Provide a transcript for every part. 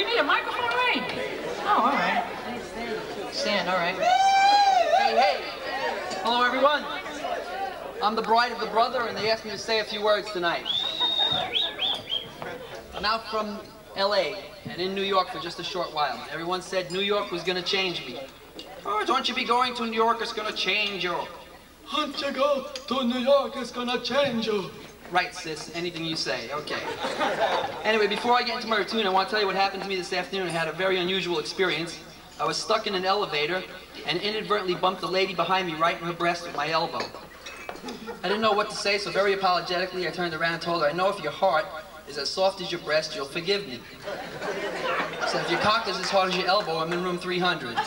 you need a microphone, Ray? Oh, all right. Stand, all right. Hey, hey. Hello, everyone. I'm the bride of the brother, and they asked me to say a few words tonight. I'm out from L.A. and in New York for just a short while. Everyone said New York was going to change me. Oh, don't you be going to New York, it's going to change you. Don't you go to New York, it's going to change you. Right, sis. Anything you say. Okay. Anyway, before I get into my routine, I want to tell you what happened to me this afternoon. I had a very unusual experience. I was stuck in an elevator and inadvertently bumped the lady behind me right in her breast with my elbow. I didn't know what to say, so very apologetically, I turned around and told her, I know if your heart is as soft as your breast, you'll forgive me. I said, if your cock is as hard as your elbow, I'm in room 300.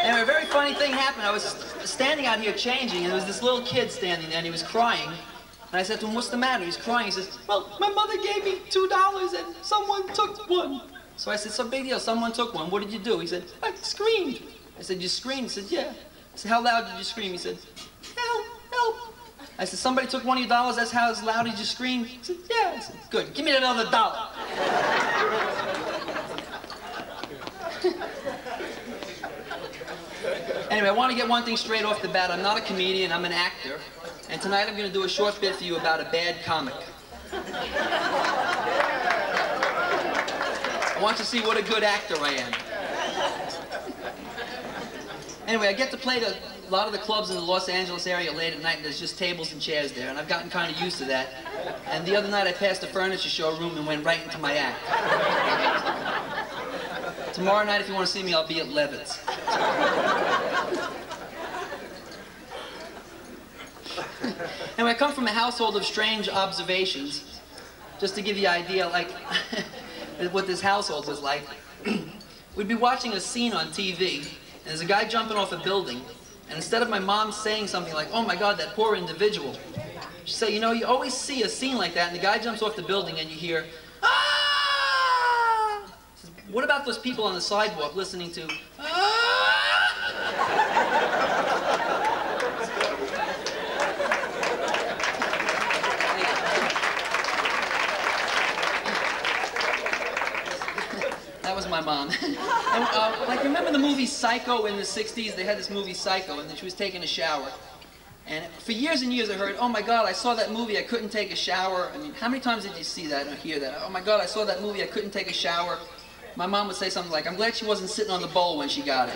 Anyway, a very funny thing happened. I was standing out here changing, and there was this little kid standing there, and he was crying. And I said to him, what's the matter? He's crying. He says, well, my mother gave me $2 and someone took one. So I said, so big deal, someone took one. What did you do? He said, I screamed. I said, you screamed? He said, yeah. I said, how loud did you scream? He said, help, help. I said, somebody took one of your dollars, that's how loud did you scream? He said, yeah. I said, good, give me another $1. Anyway, I want to get one thing straight off the bat. I'm not a comedian, I'm an actor. And tonight I'm going to do a short bit for you about a bad comic. I want you to see what a good actor I am. Anyway, I get to play a lot of the clubs in the Los Angeles area late at night, and there's just tables and chairs there, and I've gotten kind of used to that. And the other night I passed a furniture showroom and went right into my act. Tomorrow night, if you want to see me, I'll be at Levitt's. Anyway, I come from a household of strange observations. Just to give you an idea, like, what this household was like. We'd be watching a scene on TV, and there's a guy jumping off a building, and instead of my mom saying something like, oh my God, that poor individual, she'd say, you know, you always see a scene like that, and the guy jumps off the building, and you hear, ah! Says, what about those people on the sidewalk listening to, ah? That was my mom. And, like, remember the movie Psycho in the 60s? They had this movie Psycho, and then she was taking a shower. And for years and years I heard, oh my God, I saw that movie, I couldn't take a shower. I mean, how many times did you see that or hear that? Oh my God, I saw that movie, I couldn't take a shower. My mom would say something like, I'm glad she wasn't sitting on the bowl when she got it.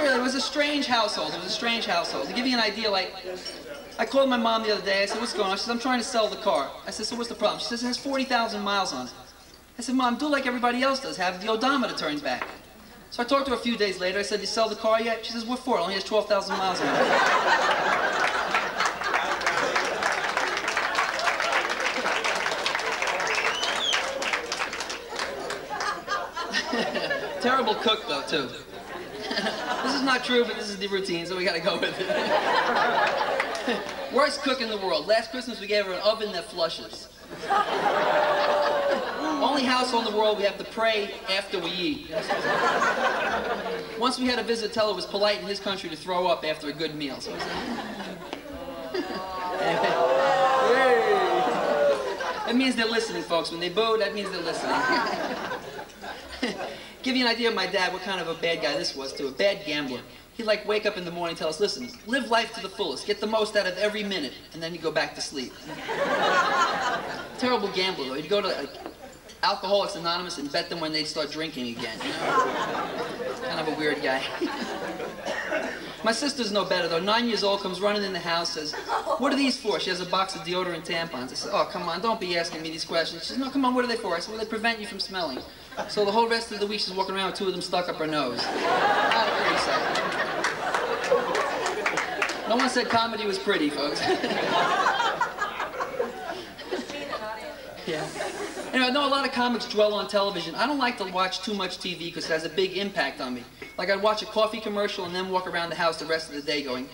It was a strange household. It was a strange household. To give you an idea, like, I called my mom the other day. I said, what's going on? She said, I'm trying to sell the car. I said, so what's the problem? She says, it has 40,000 miles on it. I said, Mom, do like everybody else does. Have the odometer turned back. So I talked to her a few days later. I said, you sell the car yet? She says, what for? It only has 12,000 miles on it. Terrible cook, though, too. This is not true, but this is the routine, so we gotta go with it. Worst cook in the world. Last Christmas we gave her an oven that flushes. Only household in the world we have to pray after we eat. Once we had a visitor tell her it was polite in his country to throw up after a good meal. So that means they're listening, folks. When they boo, that means they're listening. Give you an idea of my dad, what kind of a bad guy this was, too. A bad gambler. He'd like wake up in the morning and tell us, listen, live life to the fullest. Get the most out of every minute, and then you go back to sleep. Terrible gambler, though. He'd go to like, Alcoholics Anonymous and bet them when they'd start drinking again, you know? Kind of a weird guy. My sister's no better, though. 9 years old, comes running in the house, says, what are these for? She has a box of deodorant tampons. I said, oh, come on, don't be asking me these questions. She says, no, come on, what are they for? I said, well, they prevent you from smelling. So the whole rest of the week she's walking around with 2 of them stuck up her nose. Very sad. No one said comedy was pretty, folks. Yeah. Anyway, I know a lot of comics dwell on television. I don't like to watch too much TV because it has a big impact on me. Like I'd watch a coffee commercial and then walk around the house the rest of the day going...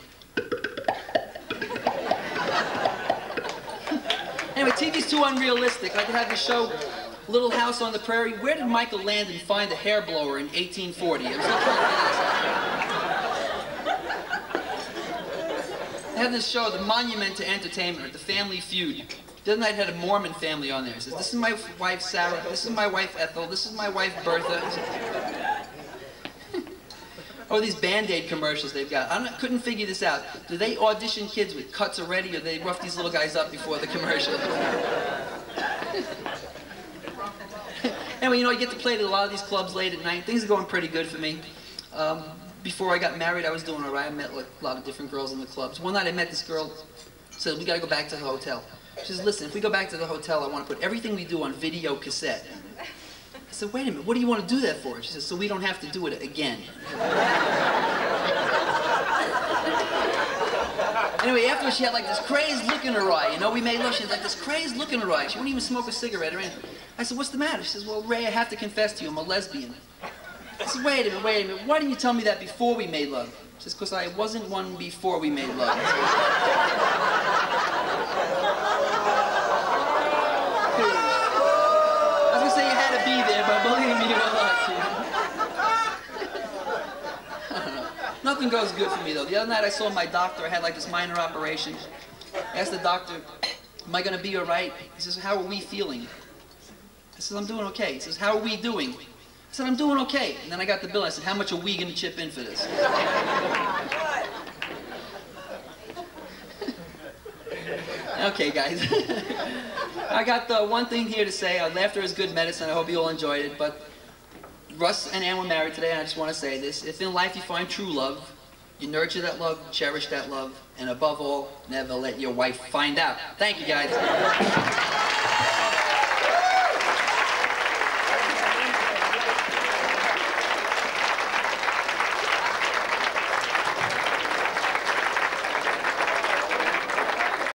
Anyway, TV's too unrealistic. I could have this show Little House on the Prairie. Where did Michael Landon find a hair blower in 1840? I was looking for this. They have this show, The Monument to Entertainment, The Family Feud. The other night had a Mormon family on there. It says, this is my wife Sarah, this is my wife Ethel, this is my wife Bertha. Oh, these Band-Aid commercials they've got. I couldn't figure this out. Do they audition kids with cuts already, or do they rough these little guys up before the commercial? Anyway, you know, I get to play at a lot of these clubs late at night. Things are going pretty good for me. Before I got married, I was doing all right. I met like, a lot of different girls in the clubs. One night I met this girl, said, we got to go back to the hotel. She says, listen, if we go back to the hotel, I want to put everything we do on video cassette. I said, wait a minute, what do you want to do that for? She says, so we don't have to do it again. Anyway, afterwards she had like this crazed look in her eye. You know, we made love, she had like this crazed look in her eye. She wouldn't even smoke a cigarette or anything. I said, what's the matter? She says, well, Ray, I have to confess to you, I'm a lesbian. I said, wait a minute, why didn't you tell me that before we made love? She says, because I wasn't one before we made love. I was going to say you had to be there, but believe me, you're lucky. Nothing goes good for me, though. The other night I saw my doctor. I had like this minor operation. I asked the doctor, am I going to be all right? He says, how are we feeling? I said, I'm doing okay. He says, how are we doing? I said, I'm doing okay. And then I got the bill. I said, how much are we going to chip in for this? Okay, guys. I got one thing here to say. Laughter is good medicine. I hope you all enjoyed it. But Russ and Ann were married today, and I just want to say this. If in life you find true love, you nurture that love, cherish that love, and above all, never let your wife find out. Thank you, guys.